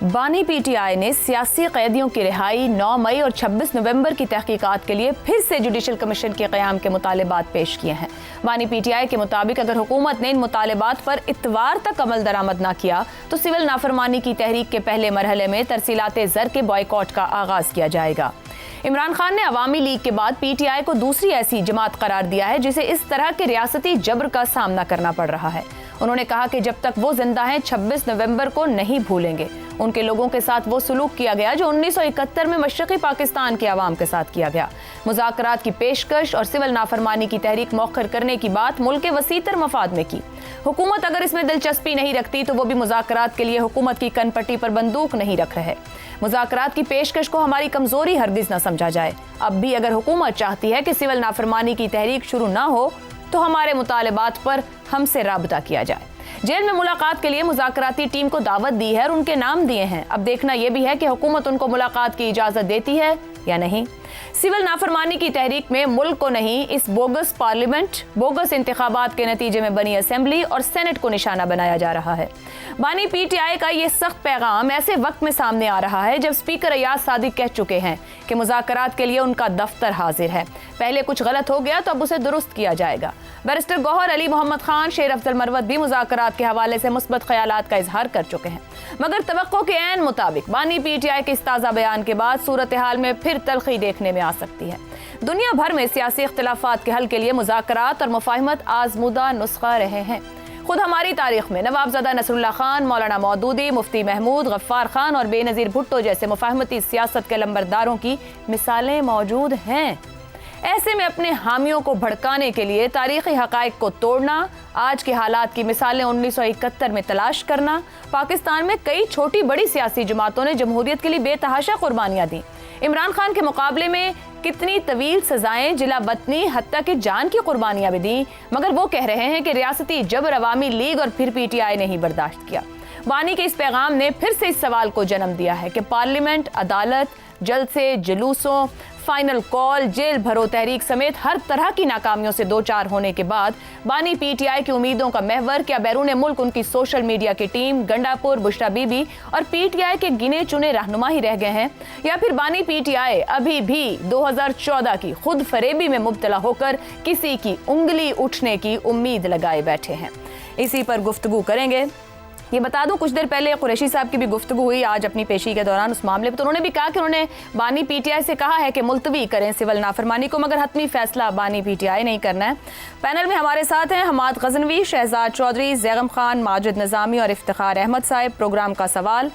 बानी पीटीआई ने सियासी कैदियों की रिहाई 9 मई और 26 नवंबर की तहकीकात के लिए फिर से जुडिशल कमीशन के क़याम के मुतालबात पेश किए हैं। बानी पीटीआई के मुताबिक अगर हुकूमत ने इन मुतालबात पर इतवार तक अमल दरामद न किया तो सिविल नाफरमानी की तहरीक के पहले मरहले में तरसीलाते ज़र के बॉयकॉट का आगाज़ किया जाएगा। इमरान खान ने अवामी लीग के बाद पीटीआई को दूसरी ऐसी जमात करार दिया है जिसे इस तरह के रियासती जबर का सामना करना पड़ रहा है। उन्होंने कहा कि जब तक वो जिंदा हैं 26 नवंबर को नहीं भूलेंगे। उनके लोगों के साथ वो सलूक किया गया जो 1971 में मशरक़ी पाकिस्तान के अवाम के साथ किया गया। मुज़ाकरात की पेशकश और सिविल नाफरमानी की तहरीक मौखर करने की बात मुल्क के वसीतर मफाद में की। हुकूमत अगर इसमें दिलचस्पी नहीं रखती तो वो भी मुज़ाकरात के लिए हुकूमत की कनपट्टी पर बंदूक नहीं रख रहे। मुज़ाकरात की पेशकश को हमारी कमजोरी हरगिज़ न समझा जाए। अब भी अगर हुकूमत चाहती है कि सिविल नाफरमानी की तहरीक शुरू न हो तो हमारे मुतालबात पर हमसे राबता किया जाए। जेल में मुलाकात के लिए मुज़ाकराती टीम को दावत दी है और उनके नाम दिए हैं। अब देखना यह भी है कि हुकूमत उनको मुलाकात की इजाज़त देती है या नहीं। सिविल नाफरमानी की तहरीक में मुल्क को नहीं, इस बोगस पार्लियामेंट, बोगस इंतखाबात के नतीजे में बनी असेंबली और सेनेट को निशाना बनाया जा रहा है। बानी पीटीआई का ये सख्त पैगाम ऐसे वक्त में सामने आ रहा है जब स्पीकर अयाज सादिक कह चुके हैं कि मुज़ाकरात के लिए उनका दफ्तर हाजिर है। पहले कुछ गलत हो गया तो अब उसे दुरुस्त किया जाएगा। बैरिस्टर गौहर अली मोहम्मद खान, शेर अफजल मरवत भी मुज़ाकरात के हवाले से मुस्बत ख्यालात का इजहार कर चुके हैं, मगर तवक्को के ऐन मुताबिक बानी पीटीआई के इस ताज़ा बयान के बाद सूरत हाल में फिर तलखी देखने में आ सकती है। दुनिया भर में सियासी इख्तिलाफात के हल के लिए मुज़ाकरात और मुफाहिमत आजमूदा नुस्खा रहे हैं। खुद हमारी तारीख में नवाबजादा नसरुल्लाह खान, मौलाना मौदूदी, मुफ्ती महमूद, गफ्फार खान और बेनज़ीर भुट्टो जैसे मुफाहिमती सियासत के लंबरदारों की मिसालें मौजूद हैं। ऐसे में अपने हामियों को भड़काने के लिए तारीखी हक़ाइक़ को तोड़ना, आज के हालात की मिसालें 1971 में तलाश करना। पाकिस्तान में कई छोटी बड़ी सियासी जमातों ने जमहूरियत के लिए बेतहाशा कुर्बानियाँ दी। इमरान खान के मुकाबले में कितनी तवील सजाएं, जिला बतनी, हत्या की जान की कुर्बानियां भी दी, मगर वो कह रहे हैं कि रियासती जबर अवामी लीग और फिर पीटीआई ने ही बर्दाश्त किया। बानी के इस पैगाम ने फिर से इस सवाल को जन्म दिया है कि पार्लियामेंट, अदालत, जलसे, जुलूसों, फाइनल कॉल, जेल भरो तहरीक समेत हर तरह की नाकामियों से दो चार होने के बाद बानी पीटीआई की उम्मीदों का महवर क्या बैरून मुल्क उनकी सोशल मीडिया की टीम, गंडापुर, बुशरा बीबी और पीटीआई के गिने चुने रहनुमा ही रह गए हैं, या फिर बानी पीटीआई अभी भी 2014 की खुद फरेबी में मुब्तला होकर किसी की उंगली उठने की उम्मीद लगाए बैठे हैं। इसी पर गुफ्तगू करेंगे। ये बता दूं, कुछ देर पहले कुरैशी साहब की भी गुफ्तगू हुई आज अपनी पेशी के दौरान उस मामले पर, तो उन्होंने भी कहा कि उन्होंने बानी पीटीआई से कहा है कि मुलतवी करें सिविल नाफरमानी को, मगर हतमी फैसला बानी पीटीआई नहीं करना है। पैनल में हमारे साथ हैं हमाद गजनवी, शहजाद चौधरी, जैगम खान, माजिद निज़ामी और इफ्तिखार अहमद साहब। प्रोग्राम का सवाल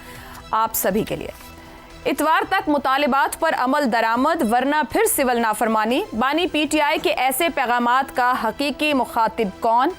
आप सभी के लिए, इतवार तक मुतालिबात पर अमल दरामद वरना फिर सिविल नाफरमानी। बानी पीटीआई के ऐसे पैगामात का हकीकी मुखातिब कौन?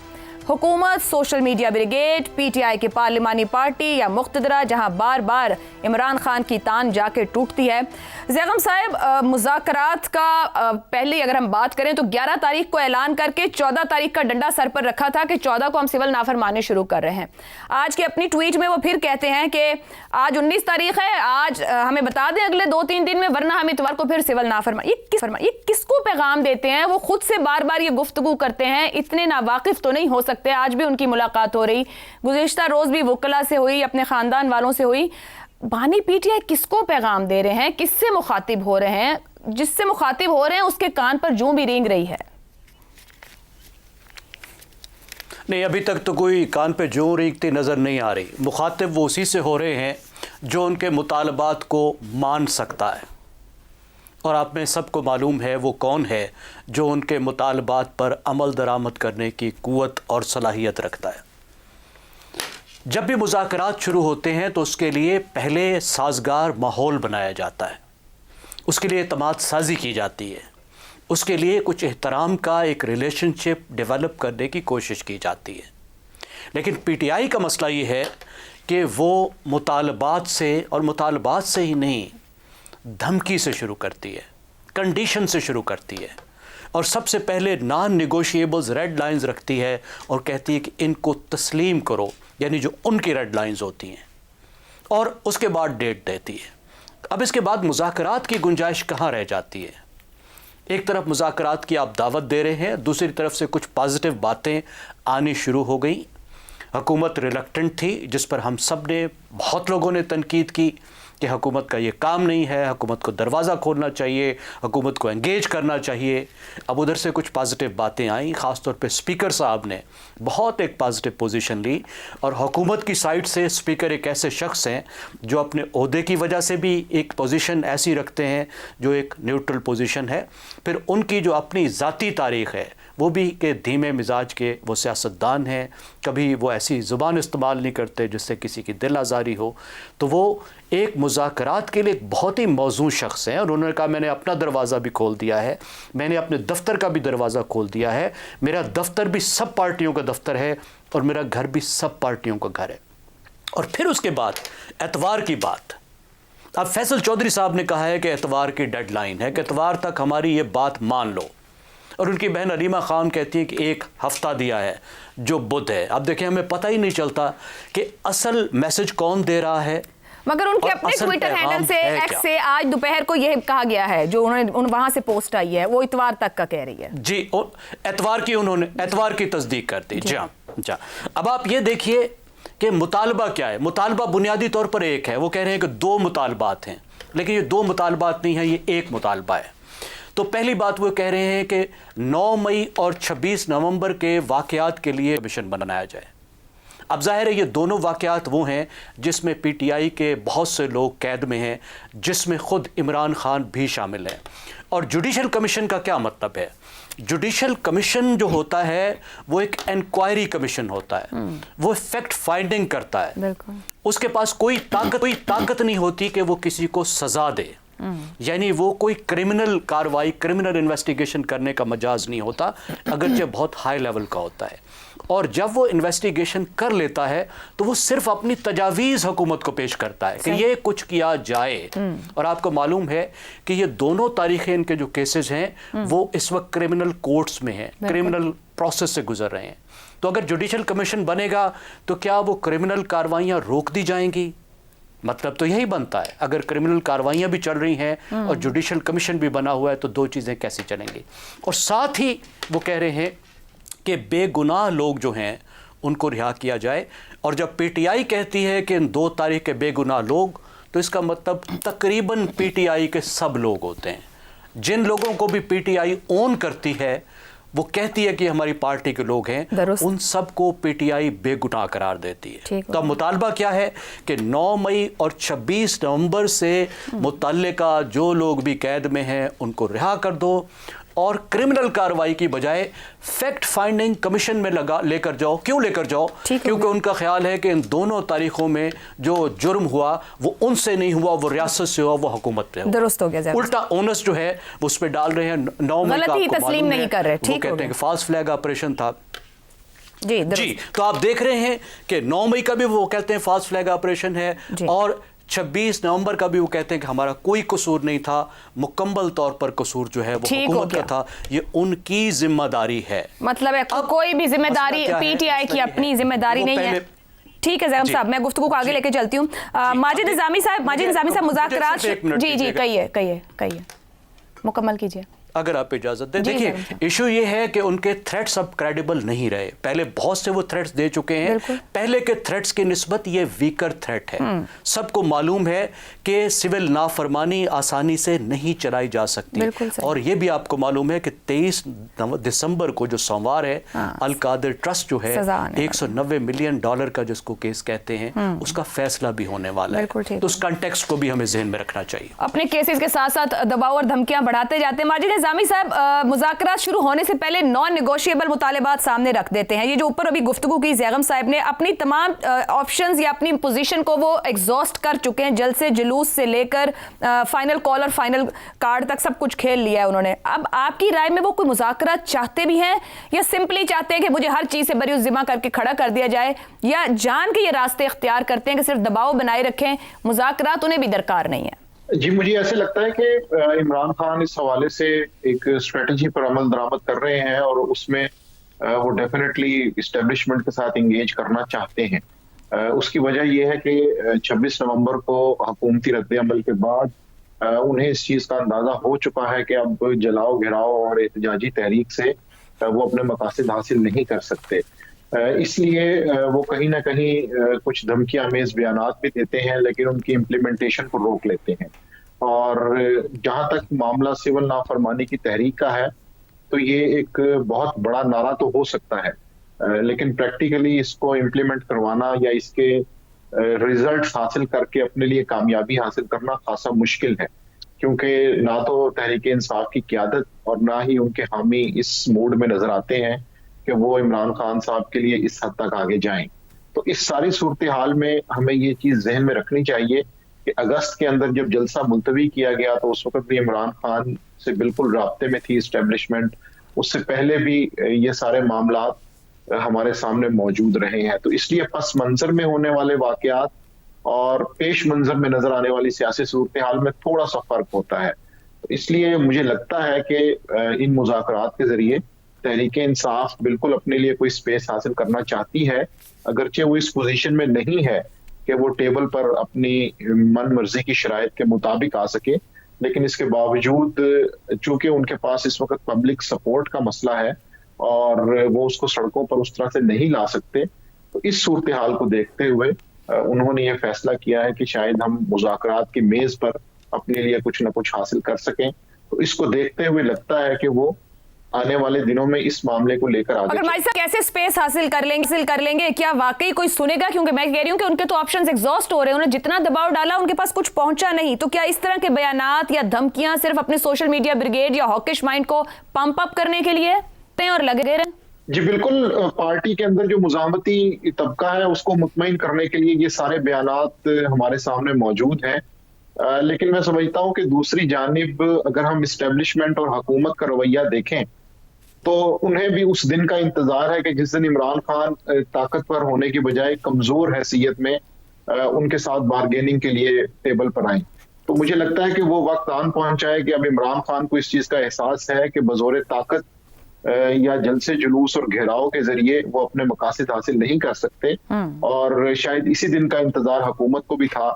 हुकूमत, सोशल मीडिया ब्रिगेड, पीटीआई की पार्लिमानी पार्टी या मुख्तदरा जहां बार बार इमरान खान की तान जाके टूटती है। जैगम साहब, मुज़ाकरात का पहले अगर हम बात करें तो 11 तारीख को ऐलान करके 14 तारीख का डंडा सर पर रखा था कि 14 को हम सिविल नाफरमानी शुरू कर रहे हैं। आज की अपनी ट्वीट में वो फिर कहते हैं कि आज 19 तारीख है, आज हमें बता दें अगले 2-3 दिन में, वरना हम इतवार को फिर सिविल नाफरमानी। ये किसको पैगाम देते हैं? वो खुद से बार बार ये गुफ्तगू करते हैं, इतने नावाकिफ तो नहीं हो सकते। आज भी उनकी मुलाकात हो रही, गुज़िश्ता रोज भी वकला से हुई, अपने खानदान वालों से हुई। बानी पीटीआई किसको पैगाम दे रहे हैं, किससे मुखातिब हो रहे हैं? जिससे मुखातिब हो रहे हैं उसके कान पर जूं भी रेंग रही है। नहीं, अभी तक तो कोई कान पे जूं रेंगती नज़र नहीं आ रही। मुखातिब वो उसी से हो रहे हैं जो उनके मुतालबात को मान सकता है, और आप में सबको मालूम है वो कौन है जो उनके मुतालबात पर अमल दरामद करने की क़ुव्वत और सलाहियत रखता है। जब भी मुज़ाकरात शुरू होते हैं तो उसके लिए पहले साजगार माहौल बनाया जाता है, उसके लिए एतमाद साजी की जाती है, उसके लिए कुछ एहतराम का एक रिलेशनशिप डेवलप करने की कोशिश की जाती है। लेकिन पीटीआई का मसला ये है कि वो मुतालबात से, और मुतालबात से ही नहीं, धमकी से शुरू करती है, कंडीशन से शुरू करती है, और सबसे पहले नॉन निगोशिएबल्स रेड लाइंस रखती है और कहती है कि इनको तस्लीम करो, यानी जो उनकी रेड लाइंस होती हैं, और उसके बाद डेट देती है। अब इसके बाद मुज़ाकरात की गुंजाइश कहाँ रह जाती है? एक तरफ मुज़ाकरात की आप दावत दे रहे हैं, दूसरी तरफ से कुछ पॉजिटिव बातें आनी शुरू हो गई। हुकूमत रिलक्टेंट थी, जिस पर हम सब ने, बहुत लोगों ने तनकीद की कि हुकूमत का ये काम नहीं है, हुकूमत को दरवाज़ा खोलना चाहिए, हुकूमत को एंगेज करना चाहिए। अब उधर से कुछ पॉजिटिव बातें आई, ख़ास तौर पे स्पीकर साहब ने बहुत एक पॉजिटिव पोजीशन ली, और हुकूमत की साइड से स्पीकर एक ऐसे शख्स हैं जो अपने ओहदे की वजह से भी एक पोजीशन ऐसी रखते हैं जो एक न्यूट्रल पोजीशन है। फिर उनकी जो अपनी ज़ाती तारीख़ है वो भी कि धीमे मिजाज के वो सियासतदान हैं, कभी वो ऐसी ज़ुबान इस्तेमाल नहीं करते जिससे किसी की दिल आज़ारी हो। तो वो एक मुज़ाकरात के लिए एक बहुत ही मौजूद शख्स हैं, और उन्होंने कहा मैंने अपना दरवाज़ा भी खोल दिया है, मैंने अपने दफ्तर का भी दरवाज़ा खोल दिया है, मेरा दफ्तर भी सब पार्टियों का दफ्तर है और मेरा घर भी सब पार्टियों का घर है। और फिर उसके बाद एतवार की बात, अब फैसल चौधरी साहब ने कहा है कि एतवार की डेडलाइन है, कि एतवार तक हमारी ये बात मान लो, और उनकी बहन अलीमा खान कहती है कि एक हफ्ता दिया है जो बुध है। अब देखें, हमें पता ही नहीं चलता कि असल मैसेज कौन दे रहा है, मगर उनके अपने ट्विटर हैंडल से, एक्स से आज दोपहर को यह कहा गया है, जो उन्होंने वहां से पोस्ट आई है वो इतवार तक का कह रही है। जी, उन्होंने एतवार की तस्दीक कर दी। जी हाँ। अब आप ये देखिए कि मुतालबा क्या है। मुतालबा बुनियादी तौर पर एक है, वो कह रहे हैं कि 2 मुतालबात हैं, लेकिन ये 2 मुतालबात नहीं है, ये एक मुतालबा है। तो पहली बात वो कह रहे हैं कि 9 मई और 26 नवंबर के वाक़यात के लिए कमीशन बनाया जाए। अब जाहिर है ये दोनों वाक़यात वो हैं जिसमें पीटीआई के बहुत से लोग कैद में हैं, जिसमें ख़ुद इमरान खान भी शामिल हैं। और जुडिशल कमीशन का क्या मतलब है? जुडिशल कमीशन जो होता है वो एक इंक्वायरी कमीशन होता है, वो फैक्ट फाइंडिंग करता है। उसके पास कोई ताकत नहीं होती कि वो किसी को सज़ा दे, यानी वो कोई क्रिमिनल कार्रवाई, क्रिमिनल इन्वेस्टिगेशन करने का मजाज नहीं होता, अगरचे बहुत हाई लेवल का होता है। और जब वो इन्वेस्टिगेशन कर लेता है तो वो सिर्फ अपनी तजावीज़ हुकूमत को पेश करता है कि ये कुछ किया जाए। और आपको मालूम है कि ये दोनों तारीखें, इनके जो केसेस हैं वो इस वक्त क्रिमिनल कोर्ट्स में हैं, क्रिमिनल प्रोसेस से गुजर रहे हैं। तो अगर जुडिशल कमीशन बनेगा तो क्या वो क्रिमिनल कार्रवाइयाँ रोक दी जाएंगी? मतलब तो यही बनता है, अगर क्रिमिनल कार्रवाइयाँ भी चल रही हैं और जुडिशल कमीशन भी बना हुआ है तो 2 चीज़ें कैसे चलेंगी? और साथ ही वो कह रहे हैं कि बेगुनाह लोग जो हैं उनको रिहा किया जाए। और जब पीटीआई कहती है कि इन 2 तारीख के बेगुनाह लोग, तो इसका मतलब तकरीबन पीटीआई के सब लोग होते हैं। जिन लोगों को भी पीटीआई ओन करती है, वो कहती है कि हमारी पार्टी के लोग हैं, उन सब को पीटीआई बेगुनाह करार देती है। तो अब मुतालबा क्या है कि 9 मई और 26 नवंबर से मुतल्लिका जो लोग भी कैद में हैं उनको रिहा कर दो, और क्रिमिनल कार्रवाई की बजाय फैक्ट फाइंडिंग कमीशन में लेकर जाओ। क्यों लेकर जाओ? क्योंकि उनका ख्याल है कि इन दोनों तारीखों में जो जुर्म हुआ वो उनसे नहीं हुआ, वो रियासत से हुआ, वो हुकूमत पे हुआ। दुरुस्त हो गया। उल्टा ओनस जो है वो उस पर डाल रहे हैं। 9 मई का तस्लीम नहीं कर रहे, वो कहते हैं कि फॉल्स फ्लैग ऑपरेशन था। जी, तो आप देख रहे हैं कि 9 मई का भी वो कहते हैं फॉल्स फ्लैग ऑपरेशन है, और 26 नवंबर का भी वो कहते हैं कि हमारा कोई कसूर नहीं था, मुकम्मल तौर पर कसूर जो है वो हुकूमत का था, ये उनकी जिम्मेदारी है। मतलब है कोई भी जिम्मेदारी पीटीआई की अपनी जिम्मेदारी नहीं है। ठीक है ज़ैगम साहब, मैं गुफ्तगू को आगे लेके चलती हूँ। माजिद निज़ामी साहब मुज़ाकरात, जी कहिए, मुकम्मल कीजिए अगर आप इजाज़त दें। देखिए, इशू ये है कि उनके थ्रेट्स अब क्रेडिबल नहीं रहे। पहले बहुत से वो थ्रेट्स दे चुके हैं, पहले के थ्रेट्स की निस्बत ये वीकर थ्रेट है। सबको मालूम है कि सिविल नाफरमानी आसानी से नहीं चलाई जा सकती। और ये भी आपको मालूम है कि 23 दिसंबर को जो सोमवार है, अल कादिर ट्रस्ट जो है $190 मिलियन का जिसको केस कहते हैं, उसका फैसला भी होने वाला है। तो उस कॉन्टेक्स्ट को भी हमें ज़हन में रखना चाहिए। अपने केसेस के साथ साथ दबाव और धमकियां बढ़ाते जाते हैं। माजिद निज़ामी साहब, मुज़ाकरात शुरू होने से पहले नॉन नेगोशिएबल मुतालिबात सामने रख देते हैं। ये जो ऊपर अभी गुफ्तगू की ज़ैगम साहब ने, अपनी तमाम ऑप्शंस या अपनी पोजीशन को वो एग्जॉस्ट कर चुके हैं। जलसे जुलूस से लेकर फाइनल कॉल और फाइनल कार्ड तक सब कुछ खेल लिया है उन्होंने। अब आपकी राय में वो कोई मुज़ाकरात चाहते भी हैं, या सिंपली चाहते हैं कि मुझे हर चीज़ से बरी ज़िम्मा करके खड़ा कर दिया जाए, या जान के ये रास्ते इख्तियार करते हैं कि सिर्फ दबाव बनाए रखें, मुज़ाकरात उन्हें भी दरकार नहीं है? जी, मुझे ऐसे लगता है कि इमरान खान इस हवाले से एक स्ट्रेटजी पर अमल दरामद कर रहे हैं, और उसमें वो डेफिनेटली इस्टेब्लिशमेंट के साथ इंगेज करना चाहते हैं। उसकी वजह यह है कि 26 नवंबर को हुकूमती रद्द-ए-अमल के बाद उन्हें इस चीज का अंदाजा हो चुका है कि अब जलाओ, घेराव और एहतजाजी तहरीक से वो अपने मकासद हासिल नहीं कर सकते। اس لیے وہ کہیں نہ کہیں کچھ دھمکی آمیز بیانات بھی دیتے ہیں لیکن ان کی امپلیمنٹیشن کو روک لیتے ہیں. اور جہاں تک معاملہ سول نافرمانی کی تحریک کا ہے تو یہ ایک بہت بڑا نعرہ تو ہو سکتا ہے لیکن پریکٹیکلی اس کو امپلیمنٹ کروانا یا اس کے ریزلٹس حاصل کر کے اپنے لیے کامیابی حاصل کرنا خاصا مشکل ہے کیونکہ نہ تو تحریک انصاف کی قیادت اور نہ ہی ان کے حامی اس موڈ میں نظر آتے ہیں کہ وہ عمران خان صاحب کے لیے اس حد تک آگے جائیں. تو اس ساری صورتحال میں ہمیں یہ چیز ذہن میں رکھنی چاہیے کہ اگست کے اندر جب جلسہ ملتوی کیا گیا تو اس وقت بھی عمران خان سے بالکل رابطے میں تھی اسٹیبلشمنٹ. اس سے پہلے بھی یہ سارے معاملات ہمارے سامنے موجود رہے ہیں. تو اس لیے پس منظر میں ہونے والے واقعات اور پیش منظر میں نظر آنے والی سیاسی صورتحال میں تھوڑا سا فرق ہوتا ہے. اس لیے مجھے لگتا ہے کہ ان مذاکرات کے ذریعے تحریک انصاف بالکل اپنے لیے کوئی سپیس حاصل کرنا چاہتی ہے اگرچہ وہ اس پوزیشن میں نہیں ہے کہ وہ ٹیبل پر اپنی من مرضی کی شرائط کے مطابق آ سکے لیکن اس کے باوجود چونکہ ان کے پاس اس وقت پبلک سپورٹ کا مسئلہ ہے اور وہ اس کو سڑکوں پر اس طرح سے نہیں لا سکتے تو اس صورتحال کو دیکھتے ہوئے انہوں نے یہ فیصلہ کیا ہے کہ شاید ہم مذاکرات کی میز پر اپنے لیے کچھ نہ کچھ حاصل کر سکیں. تو اس کو دیکھتے ہوئے لگتا ہے کہ وہ آنے والے دنوں میں اس معاملے کو لے کر آگے مگر بھائی صاحب کیسے سپیس حاصل کر لیں گے کیا واقعی کوئی سنے گا کیونکہ میں کہہ رہی ہوں کہ ان کے تو آپشنز ایگزاسٹ ہو رہے ہیں انہیں جتنا دباؤ ڈالا ان کے پاس کچھ پہنچا نہیں. تو کیا اس طرح کے بیانات یا دھمکیاں صرف اپنے سوشل میڈیا بریگیڈ یا ہاکش مائنڈ کو پمپ اپ کرنے کے لیے اور لگے رہے؟ جی بالکل پارٹی کے اندر جو مزاحمتی طبقہ ہے اس کو مطمئن کرنے کے لیے یہ سارے بیانات ہمارے سامنے موجود ہیں لیکن میں سمجھتا ہوں کہ دوسری جانب اگر ہم اسٹیبلشمنٹ اور حکومت کا رویہ دیکھیں تو انہیں بھی اس دن کا انتظار ہے کہ جس دن عمران خان طاقتور ہونے کی بجائے کمزور حیثیت میں ان کے ساتھ بارگیننگ کے لیے ٹیبل پر آئیں. تو مجھے لگتا ہے کہ وہ وقت آن پہنچا ہے کہ اب عمران خان کو اس چیز کا احساس ہے کہ بزور طاقت یا جلسے جلوس اور گھیراؤ کے ذریعے وہ اپنے مقاصد حاصل نہیں کر سکتے اور شاید اسی دن کا انتظار حکومت کو بھی تھا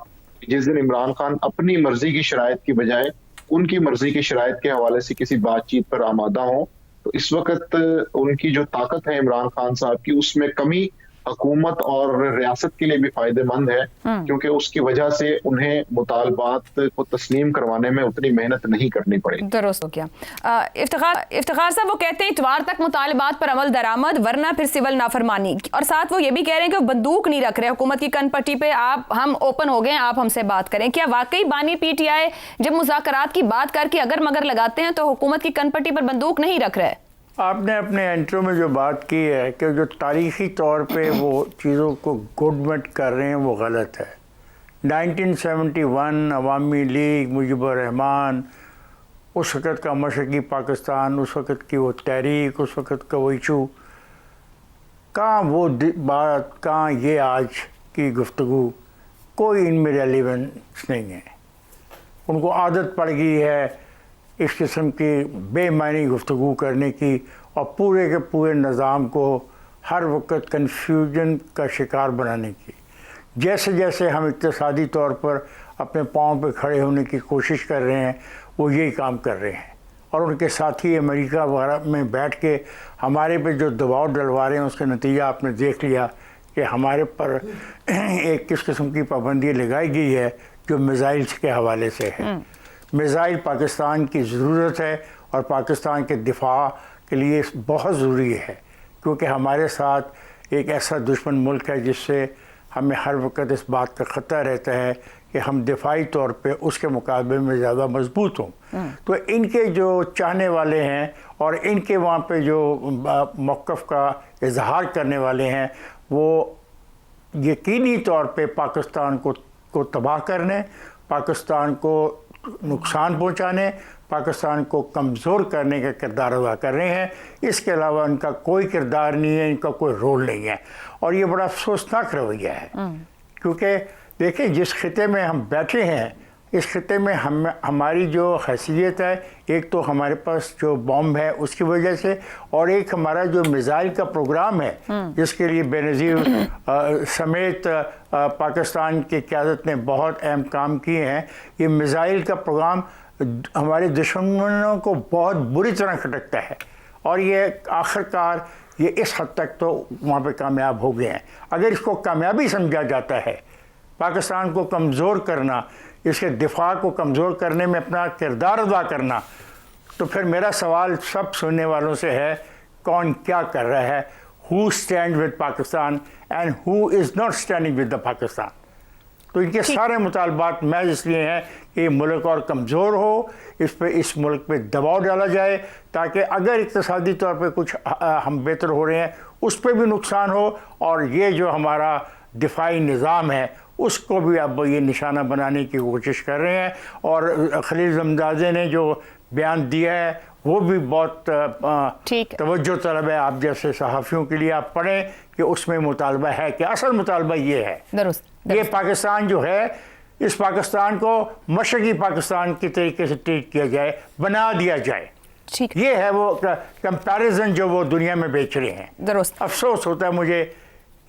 جس دن عمران خان اپنی مرضی کی شرائط کی بجائے ان کی مرضی کی شرائط کے حوالے سے کسی بات چیت پر آمادہ ہوں. تو اس وقت ان کی جو طاقت ہے عمران خان صاحب کی اس میں کمی حکومت اور ریاست کے لیے بھی فائدہ مند ہے کیونکہ اس کی وجہ سے انہیں مطالبات کو تسلیم کروانے میں اتنی محنت نہیں کرنی پڑے. درست ہو گیا. افتخار صاحب وہ کہتے ہیں اتوار تک مطالبات پر عمل درآمد ورنہ پھر سول نافرمانی اور ساتھ وہ یہ بھی کہہ رہے ہیں کہ وہ بندوق نہیں رکھ رہے حکومت کی کن پٹی پہ ہم اوپن ہو گئے ہیں آپ ہم سے بات کریں. کیا واقعی بانی پی ٹی آئی جب مذاکرات کی بات کر کے اگر مگر لگاتے ہیں تو حکومت کی کن پٹی پر بندوق نہیں رکھ رہے؟ آپ نے اپنے انٹرو میں جو بات کی ہے کہ جو تاریخی طور پہ وہ چیزوں کو گڈمٹ کر رہے ہیں وہ غلط ہے. 1971 عوامی لیگ مجیب الرحمان اس وقت کا مشرقی پاکستان اس وقت کی وہ تحریک اس وقت کا وہ ایشو کہاں وہ بات کہاں یہ آج کی گفتگو کوئی ان میں ریلیونس نہیں ہے. ان کو عادت پڑ گئی ہے اس قسم کی بے معنی گفتگو کرنے کی اور پورے کے پورے نظام کو ہر وقت کنفیوژن کا شکار بنانے کی. جیسے جیسے ہم اقتصادی طور پر اپنے پاؤں پہ کھڑے ہونے کی کوشش کر رہے ہیں وہ یہی کام کر رہے ہیں اور ان کے ساتھی امریکہ وغیرہ میں بیٹھ کے ہمارے پہ جو دباؤ ڈلوا رہے ہیں اس کا نتیجہ آپ نے دیکھ لیا کہ ہمارے پر ایک کس قسم کی پابندی لگائی گئی ہے جو میزائلس کے حوالے سے ہے. میزائل پاکستان کی ضرورت ہے اور پاکستان کے دفاع کے لیے بہت ضروری ہے کیونکہ ہمارے ساتھ ایک ایسا دشمن ملک ہے جس سے ہمیں ہر وقت اس بات کا خطرہ رہتا ہے کہ ہم دفاعی طور پہ اس کے مقابلے میں زیادہ مضبوط ہوں. تو ان کے جو چاہنے والے ہیں اور ان کے وہاں پہ جو موقف کا اظہار کرنے والے ہیں وہ یقینی طور پہ پاکستان کو تباہ کرنے پاکستان کو نقصان پہنچانے پاکستان کو کمزور کرنے کا کردار ادا کر رہے ہیں. اس کے علاوہ ان کا کوئی کردار نہیں ہے ان کا کوئی رول نہیں ہے اور یہ بڑا افسوسناک رویہ ہے کیونکہ دیکھیں جس خطے میں ہم بیٹھے ہیں اس خطے میں ہماری جو حیثیت ہے ایک تو ہمارے پاس جو بم ہے اس کی وجہ سے اور ایک ہمارا جو میزائل کا پروگرام ہے جس کے لیے بے نظیر سمیت پاکستان کی قیادت نے بہت اہم کام کیے ہیں. یہ میزائل کا پروگرام ہمارے دشمنوں کو بہت بری طرح کھٹکتا ہے اور یہ آخر کار ये इस हद तक तो वहाँ पे कामयाब हो गए हैं। अगर इसको कामयाबी समझा जाता है, पाकिस्तान को कमज़ोर करना, इसके दिफा को कमज़ोर करने में अपना किरदार अदा करना, तो फिर मेरा सवाल सब सुनने वालों से है, कौन क्या कर रहा है? Who stand with Pakistan and who is not standing with the Pakistan? तो इनके सारे मुतालबात महज इसलिए हैं कि मुल्क और कमज़ोर हो, इस मुल्क पे दबाव डाला जाए, ताकि अगर इक़्तिसादी तौर पे कुछ हम बेहतर हो रहे हैं उस पर भी नुकसान हो, और ये जो हमारा दिफाई निज़ाम है उसको भी अब ये निशाना बनाने की कोशिश कर रहे हैं। और खलील जमदादे ने जो बयान दिया है वो भी बहुत तवज्जो तलब है। आप जैसे सहाफ़ियों के लिए आप पढ़ें कि उसमें मुतालबा है कि असल मुतालबा ये है, ये पाकिस्तान जो है, इस पाकिस्तान को मशरक़ी पाकिस्तान के तरीके से ट्रीट किया जाए, बना दिया जाए। ठीक, ये है वो कंपैरिजन जो वो दुनिया में बेच रहे हैं। दुरुस्त। अफसोस होता है मुझे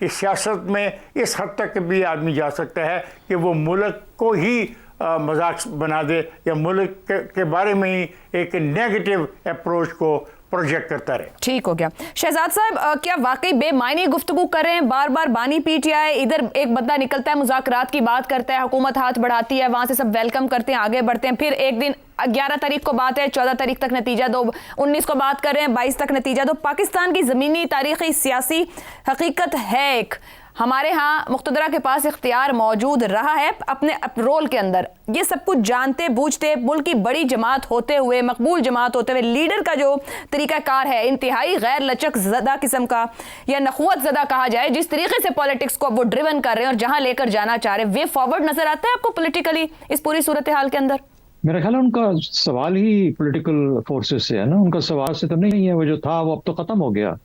कि सियासत में इस हद तक भी आदमी जा सकता है कि वो मुल्क को ही मजाक बना दे, या मुल्क के बारे में ही एक नेगेटिव अप्रोच को प्रोजेक्ट करता रहे। ठीक हो गया। शहजाद साहब, क्या वाकई बेमायनी गुफ्तगू कर रहे हैं? बार बार बानी पीटीआई, इधर एक बंदा निकलता है मुज़ाकरात की बात करता है, हुकूमत हाथ बढ़ाती है, वहां से सब वेलकम करते हैं, आगे बढ़ते हैं, फिर एक दिन 11 तारीख को बात है, 14 तारीख तक नतीजा दो, 19 को बात कर रहे हैं, 22 तक नतीजा दो। पाकिस्तान की ज़मीनी तारीख़ी सियासी हकीकत है एक, हमारे यहाँ मुक़्तदरा के पास इख्तियार मौजूद रहा है अपने रोल के अंदर। ये सब कुछ जानते बूझते, मुल्क की बड़ी जमात होते हुए, मकबूल जमात होते हुए, लीडर का जो तरीक़ाकार है इंतहाई गैर लचक ज़दा किस्म का, या नखुवत ज़दा कहा जाए, जिस तरीके से पॉलिटिक्स को वो ड्रिवन कर रहे हैं और जहाँ लेकर जाना चाह रहे हैं, वे फॉरवर्ड नज़र आता है आपको पॉलिटिकली इस पूरी सूरत हाल के अंदर? मेरा ख्याल है उनका सवाल ही पॉलिटिकल फोर्सेस से है ना, उनका सवाल से तो नहीं है, वो जो था वो अब तो ख़त्म हो गया।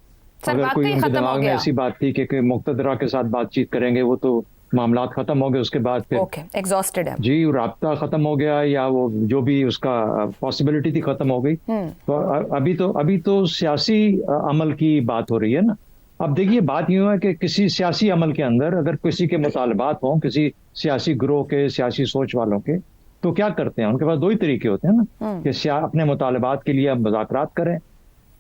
अगर कोई उनके दिमाग में ऐसी बात थी कि मुक़्तदरा के साथ बातचीत करेंगे, वो तो मामला ख़त्म हो गए। उसके बाद फिर एग्जॉस्टेड है जी, राब्ता ख़त्म हो गया, या वो जो भी उसका पॉसिबिलिटी थी ख़त्म हो गई। तो अभी तो सियासी अमल की बात हो रही है ना। अब देखिए, बात यूँ है कि किसी सियासी अमल के अंदर अगर किसी के मुतालबात हों, किसी सियासी ग्रोह के, सियासी सोच वालों के, तो क्या करते हैं? उनके पास दो ही तरीके होते हैं ना, कि अपने मुतालबात के लिए अब मुज़ाकरात करें,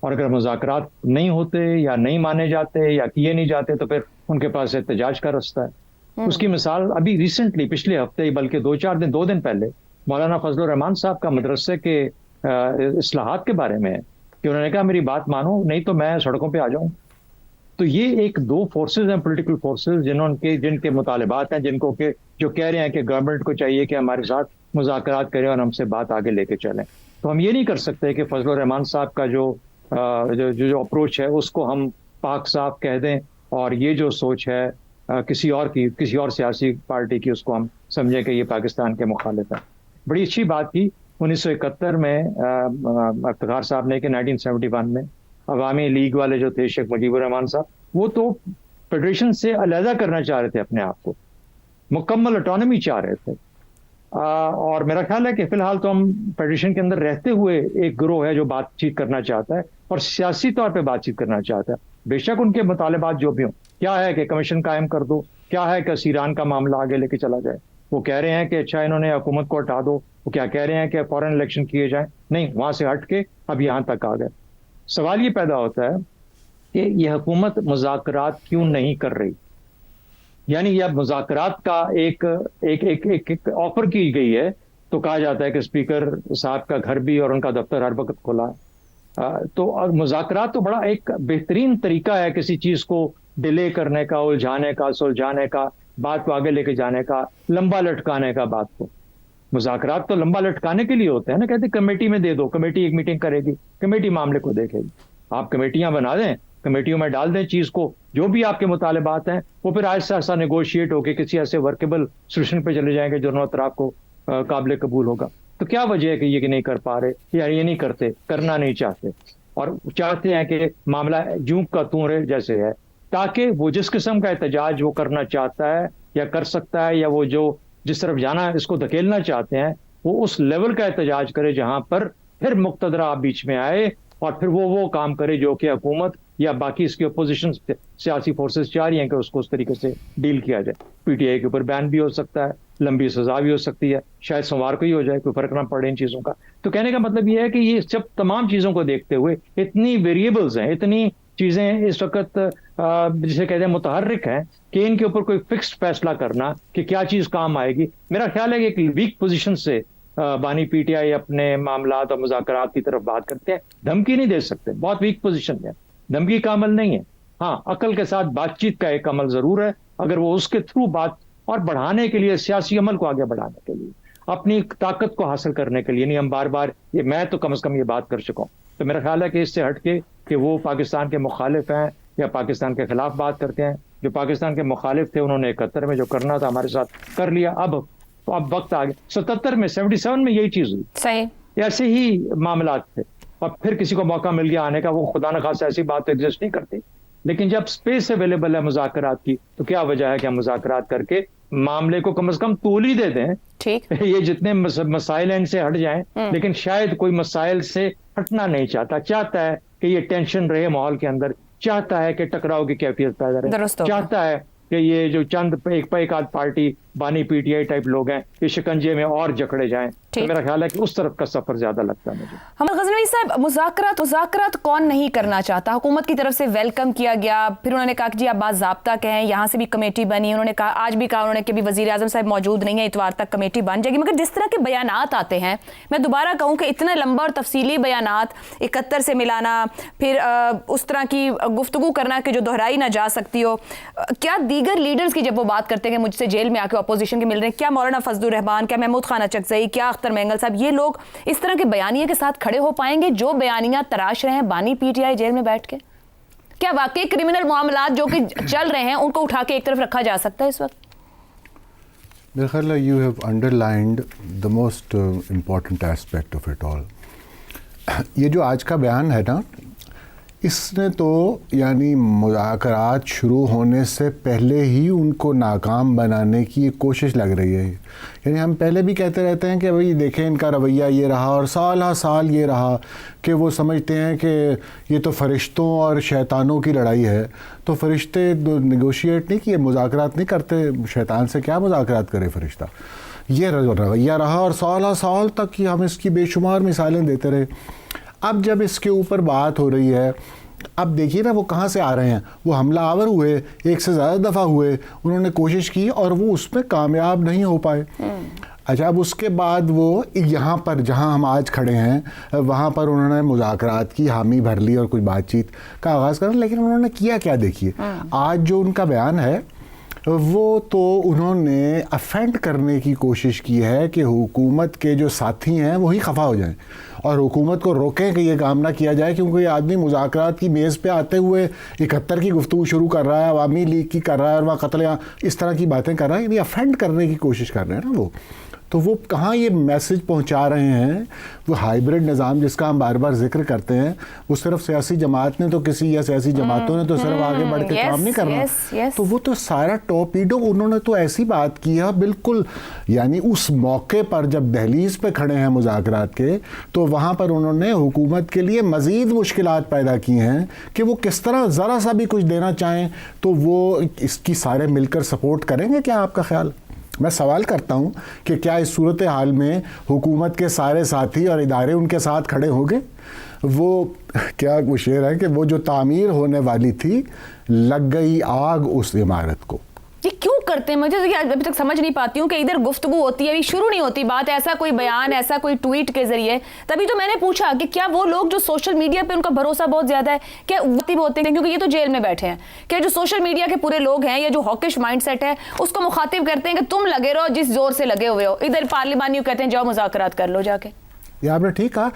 और अगर मुज़ाकरात नहीं होते या नहीं माने जाते या किए नहीं जाते तो फिर उनके पास एहतजाज का रास्ता है। उसकी मिसाल अभी रिसेंटली पिछले हफ्ते, बल्कि 2 दिन पहले, मौलाना फजलुर रहमान साहब का मदरसे के इस्लाहात के बारे में है कि उन्होंने कहा मेरी बात मानो, नहीं तो मैं सड़कों पे आ जाऊं। तो ये एक दो फोर्सेज हैं, पॉलिटिकल फोर्सेज, जिनके मुतालिबात हैं, जिनको के जो कह रहे हैं कि गवर्नमेंट को चाहिए कि हमारे साथ मुज़ाकरात करें और हमसे बात आगे लेके चलें। तो हम ये नहीं कर सकते कि फजलुर रहमान साहब का जो अप्रोच है उसको हम पाक साफ कह दें, और ये जो सोच है किसी और सियासी पार्टी की, उसको हम समझें कि ये पाकिस्तान के मुखालिफ है। बड़ी अच्छी बात की 1971 में इफ्तिखार साहब ने कि 1971 में अवामी लीग वाले जो थे, शेख मुजीबुर रहमान साहब, वो तो फेडरेशन से अलहदा करना चाह रहे थे, अपने आप को मुकम्मल ऑटोनॉमी चाह रहे थे। और मेरा ख्याल है कि फिलहाल तो हम फेडरेशन के अंदर रहते हुए एक गिरोह है जो बातचीत करना चाहता है और सियासी तौर पे बातचीत करना चाहता है। बेशक उनके मुतालिबात जो भी हों, क्या है कि कमीशन कायम कर दो, क्या है कि ईरान का मामला आगे लेके चला जाए। वो कह रहे हैं कि अच्छा इन्होंने हुकूमत को हटा दो, वो क्या कह रहे हैं कि फॉरेन इलेक्शन किए जाए, नहीं, वहां से हट के अब यहाँ तक आ गए। सवाल ये पैदा होता है कि ये हुकूमत मुज़ाकरात क्यों नहीं कर रही, यानी यह मुज़ाकरात का एक ऑफर की गई है तो कहा जाता है कि स्पीकर साहब का घर भी और उनका दफ्तर हर वक्त खुला है। तो मुज़ाकरात तो बड़ा एक बेहतरीन तरीका है किसी चीज़ को डिले करने का, उलझाने का, सुलझाने का, बात को आगे लेके जाने का, लंबा लटकाने का। बात को मुज़ाकरात तो लंबा लटकाने के लिए होते हैं ना, कहते कमेटी में दे दो, कमेटी एक मीटिंग करेगी, कमेटी मामले को देखेगी। आप कमेटियां बना दें, कमेटियों में डाल दें चीज़ को, जो भी आपके मुतालिबात हैं वो फिर आहिस्ता आहिस्ता नेगोशिएट होकर किसी ऐसे वर्केबल सोल्यूशन पे चले जाएंगे जो दोनों तरफ को काबिल कबूल होगा। तो क्या वजह है कि ये नहीं कर पा रहे या ये नहीं करते, करना नहीं चाहते, और चाहते हैं कि मामला जूं का तूं रहे जैसे है, ताकि वो जिस किस्म का एहतजाज वो करना चाहता है या कर सकता है, या वो जो जिस तरफ जाना इसको धकेलना चाहते हैं, वो उस लेवल का एहतजाज करे जहां पर फिर मुक़्तदरा बीच में आए और फिर वो काम करे जो कि हुकूमत या बाकी इसकी अपोजिशन सियासी फोर्सेस चाह रही हैं कि उसको उस तरीके से डील किया जाए। पीटीआई के ऊपर बैन भी हो सकता है, लंबी सजा भी हो सकती है, शायद सोमवार को ही हो जाए, कोई फर्क ना पड़े इन चीज़ों का। तो कहने का मतलब ये है कि ये सब तमाम चीज़ों को देखते हुए इतनी वेरिएबल्स हैं, इतनी چیزیں اس وقت جسے کہتے ہیں متحرک ہیں کہ ان کے اوپر کوئی فکسڈ فیصلہ کرنا کہ کیا چیز کام آئے گی. میرا خیال ہے کہ ایک ویک پوزیشن سے بانی پی ٹی آئی اپنے معاملات اور مذاکرات کی طرف بات کرتے ہیں. دھمکی نہیں دے سکتے, بہت ویک پوزیشن ہے, دھمکی کا عمل نہیں ہے. ہاں, عقل کے ساتھ بات چیت کا ایک عمل ضرور ہے, اگر وہ اس کے تھرو بات اور بڑھانے کے لیے, سیاسی عمل کو آگے بڑھانے کے لیے, اپنی طاقت کو حاصل کرنے کے لیے, نہیں ہم بار بار یہ میں تو کم از کم یہ بات کر چکا ہوں, تو میرا خیال ہے کہ اس سے ہٹ کے کہ وہ پاکستان کے مخالف ہیں یا پاکستان کے خلاف بات کرتے ہیں. جو پاکستان کے مخالف تھے انہوں نے 71 میں جو کرنا تھا ہمارے ساتھ کر لیا, اب وقت آ گیا. 77 میں 77 میں یہی چیز ہوئی, صحیح, ایسے ہی معاملات تھے, اور پھر کسی کو موقع مل گیا آنے کا. وہ خدا نخواستہ ایسی بات ایگزسٹ نہیں کرتی, لیکن جب اسپیس اویلیبل ہے مذاکرات کی تو کیا وجہ ہے کہ ہم مذاکرات کر کے معاملے کو کم از کم طول ہی دے دیں. ٹھیک, یہ جتنے مسائل ہیں ان سے ہٹ جائیں, لیکن شاید کوئی مسائل سے ہٹنا نہیں چاہتا, چاہتا ہے کہ یہ ٹینشن رہے ماحول کے اندر, چاہتا ہے کہ ٹکراؤ کی کیفیت پیدا رہے, چاہتا ہے کہ یہ جو چند ایک آدھ پارٹی بانی پی ٹی آئی ٹائپ لوگ ہیں یہ شکنجے میں اور جکڑے جائیں. تو میرا خیال ہے کہ اس طرف کا سفر زیادہ لگتا ہے مجھے. حمد غزنوی صاحب, مذاکرات کون نہیں کرنا چاہتا؟ حکومت کی طرف سے ویلکم کیا گیا, پھر انہوں نے کہا کہ جی آپ باضابطہ کہیں, یہاں سے بھی کمیٹی بنی, انہوں نے کہا آج بھی کہا انہوں نے کہ وزیر اعظم صاحب موجود نہیں ہے, اتوار تک کمیٹی بن جائے گی. مگر جس طرح کے بیانات آتے ہیں, میں دوبارہ کہوں کہ اتنا لمبا اور تفصیلی بیانات 71 سے ملانا, پھر اس طرح کی گفتگو کرنا کہ جو دہرائی نہ جا سکتی ہو. کیا دیگر لیڈرز کی جب وہ بات کرتے ہیں کہ مجھ سے جیل میں آ کے اپوزیشن کے مل رہے ہیں, کیا مولانا فضل الرحمان, کیا محمود خان اچکزئی, کیا اختر مینگل صاحب, یہ لوگ اس طرح کے بیانیے کے ساتھ کھڑے ہو پائیں گے جو بیانیاں تراش رہے ہیں بانی پی ٹی آئی جیل میں بیٹھ کے؟ کیا واقعی کرمنل معاملات جو کہ چل رہے ہیں ان کو اٹھا کے ایک طرف رکھا جا سکتا ہے اس وقت؟ میرے خیال ہے you have underlined the most important aspect of it all. یہ جو آج کا بیان ہے نا, اس نے تو یعنی مذاکرات شروع ہونے سے پہلے ہی ان کو ناکام بنانے کی ایک کوشش لگ رہی ہے. یعنی ہم پہلے بھی کہتے رہتے ہیں کہ بھئی دیکھیں ان کا رویہ یہ رہا, اور سال ہر سال یہ رہا کہ وہ سمجھتے ہیں کہ یہ تو فرشتوں اور شیطانوں کی لڑائی ہے, تو فرشتے نیگوشیٹ نہیں کیے, مذاکرات نہیں کرتے, شیطان سے کیا مذاکرات کرے فرشتہ. یہ رویہ رہا اور سال ہر سال تک ہم اس کی بے شمار مثالیں دیتے رہے. اب جب اس کے اوپر بات ہو رہی ہے, اب دیکھیے نا وہ کہاں سے آ رہے ہیں. وہ حملہ آور ہوئے, ایک سے زیادہ دفعہ ہوئے, انہوں نے کوشش کی اور وہ اس میں کامیاب نہیں ہو پائے. اچھا, اب اس کے بعد وہ یہاں پر جہاں ہم آج کھڑے ہیں وہاں پر انہوں نے مذاکرات کی حامی بھر لی اور کچھ بات چیت کا آغاز کرا, لیکن انہوں نے کیا کیا دیکھیے. آج جو ان کا بیان ہے وہ تو انہوں نے افینڈ کرنے کی کوشش کی ہے کہ حکومت کے جو ساتھی ہیں وہی خفا ہو جائیں اور حکومت کو روکیں کہ یہ کام نہ کیا جائے, کیونکہ یہ آدمی مذاکرات کی میز پہ آتے ہوئے 71 کی گفتگو شروع کر رہا ہے, عوامی لیگ کی کر رہا ہے, اور وہاں قتل اس طرح کی باتیں کر رہا ہے. یعنی افینڈ کرنے کی کوشش کر رہے ہیں نا وہ. تو وہ کہاں یہ میسج پہنچا رہے ہیں؟ وہ ہائیبرڈ نظام جس کا ہم بار بار ذکر کرتے ہیں, وہ صرف سیاسی جماعت نے تو کسی یا سیاسی جماعتوں نے تو صرف آگے بڑھ کے کام نہیں کرنا. تو وہ تو سارا ٹورپیڈو انہوں نے تو ایسی بات کی ہے بالکل, یعنی اس موقع پر جب دہلیز پہ کھڑے ہیں مذاکرات کے, تو وہاں پر انہوں نے حکومت کے لیے مزید مشکلات پیدا کی ہیں کہ وہ کس طرح ذرا سا بھی کچھ دینا چاہیں تو وہ اس کی سارے مل کر سپورٹ کریں گے. کیا آپ کا خیال؟ میں سوال کرتا ہوں کہ کیا اس صورتحال میں حکومت کے سارے ساتھی اور ادارے ان کے ساتھ کھڑے ہوں گے؟ وہ کیا وہ شعر ہے کہ وہ جو تعمیر ہونے والی تھی لگ گئی آگ اس عمارت کو. یہ کیوں کرتے ہیں؟ مجھے ابھی تک سمجھ نہیں پاتی ہوں کہ ادھر گفتگو ہوتی ہے, ابھی شروع نہیں ہوتی بات, ایسا کوئی بیان, ایسا کوئی ٹویٹ کے ذریعے. تبھی تو میں نے پوچھا کہ کیا وہ لوگ جو سوشل میڈیا پہ ان کا بھروسہ بہت زیادہ ہے, کیا وہ ہوتے ہیں کیونکہ یہ تو جیل میں بیٹھے ہیں, کیا جو سوشل میڈیا کے پورے لوگ ہیں یا جو ہاکش مائنڈ سیٹ ہے اس کو مخاطب کرتے ہیں کہ تم لگے رہو جس زور سے لگے ہوئے ہو, ادھر پارلیمانیوں کہتے ہیں جاؤ مذاکرات کر لو جا کے. یہ آپ نے ٹھیک کہا.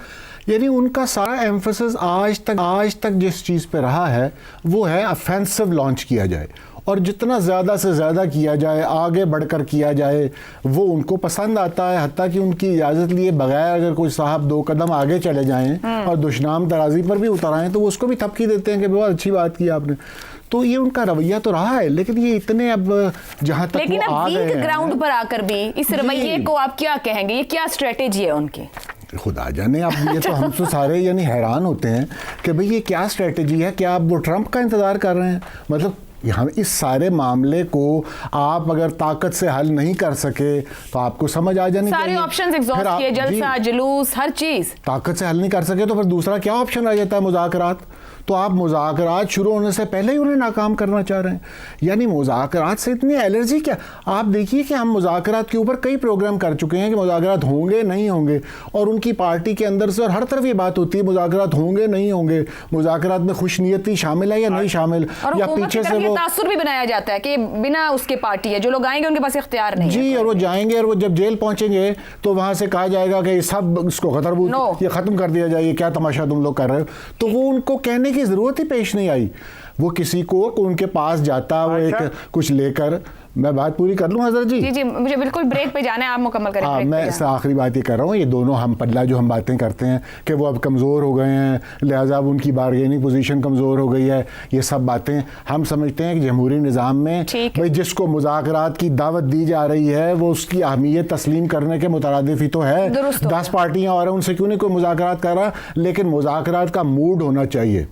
یعنی ان کا سارا ایمفسس آج تک جس چیز پہ رہا ہے وہ ہے افینسو لانچ کیا جائے, اور جتنا زیادہ سے زیادہ کیا جائے, آگے بڑھ کر کیا جائے, وہ ان کو پسند آتا ہے. حتیٰ کہ ان کی اجازت لیے بغیر اگر کوئی صاحب 2 قدم آگے چلے جائیں اور دشنام ترازی پر بھی اتر آئیں تو وہ اس کو بھی تھپکی دیتے ہیں کہ بہت اچھی بات کی آپ نے. تو یہ ان کا رویہ تو رہا ہے, لیکن یہ اتنے اب جہاں تک لیکن وہ آ گئے ہیں, لیکن اب گراؤنڈ پر آ کر بھی اس رویے کو آپ کیا کہیں گے, یہ کیا اسٹریٹجی ہے ان کی؟ خدا جانے. اب یہ تو ہم تو سارے یعنی حیران ہوتے ہیں کہ بھئی یہ کیا اسٹریٹجی ہے. کیا آپ وہ ٹرمپ کا انتظار کر رہے ہیں؟ مطلب ہم اس سارے معاملے کو آپ اگر طاقت سے حل نہیں کر سکے تو آپ کو سمجھ آ جانی چاہیے. سارے آپشنز ایگزاسٹ کیے, جلسہ, جلوس, ہر چیز. طاقت سے حل نہیں کر سکے تو پھر دوسرا کیا آپشن آ جاتا ہے؟ مذاکرات. تو آپ مذاکرات شروع ہونے سے پہلے ہی انہیں ناکام کرنا چاہ رہے ہیں. یعنی مذاکرات سے اتنی الرجی کیا؟ آپ دیکھیے کہ ہم مذاکرات کے اوپر کئی پروگرام کر چکے ہیں کہ مذاکرات ہوں گے نہیں ہوں گے, اور ان کی پارٹی کے اندر سے اور ہر طرف یہ بات ہوتی ہے مذاکرات ہوں گے نہیں ہوں گے, مذاکرات میں خوش نیتی شامل ہے یا نہیں شامل, یا پیچھے سے وہ تاثر بھی بنایا جاتا ہے کہ بنا اس کے پارٹی ہے, جو لوگ آئیں گے ان کے پاس اختیار نہیں. جی, اور وہ جائیں گے اور وہ جب جیل پہنچیں گے تو وہاں سے کہا جائے گا کہ یہ سب اس کو خطربوت, یہ ختم کر دیا جائے, یہ کیا تماشا تم لوگ کر رہے ہو. تو وہ ان کو کہنے کی ضرورت ہی پیش نہیں آئی. وہ کسی کو ان کے پاس جاتا, وہ ایک کچھ لے کر. میں بات پوری کر لوں حضرت جی؟ جی مجھے بالکل بریک پہ جانا ہے, آپ مکمل کریں. ہاں, میں اس آخری بات یہ کر رہا ہوں, یہ دونوں ہم پلہ جو ہم باتیں کرتے ہیں کہ وہ اب کمزور ہو گئے ہیں, لہٰذا اب ان کی بارگیننگ پوزیشن کمزور ہو گئی ہے, یہ سب باتیں ہم سمجھتے ہیں کہ جمہوری نظام میں بھائی جس کو مذاکرات کی دعوت دی جا رہی ہے وہ اس کی اہمیت تسلیم کرنے کے مترادف ہی تو ہے. 10 پارٹیاں اور ان سے کیوں نہیں کوئی مذاکرات کر رہا, لیکن مذاکرات کا موڈ ہونا چاہیے.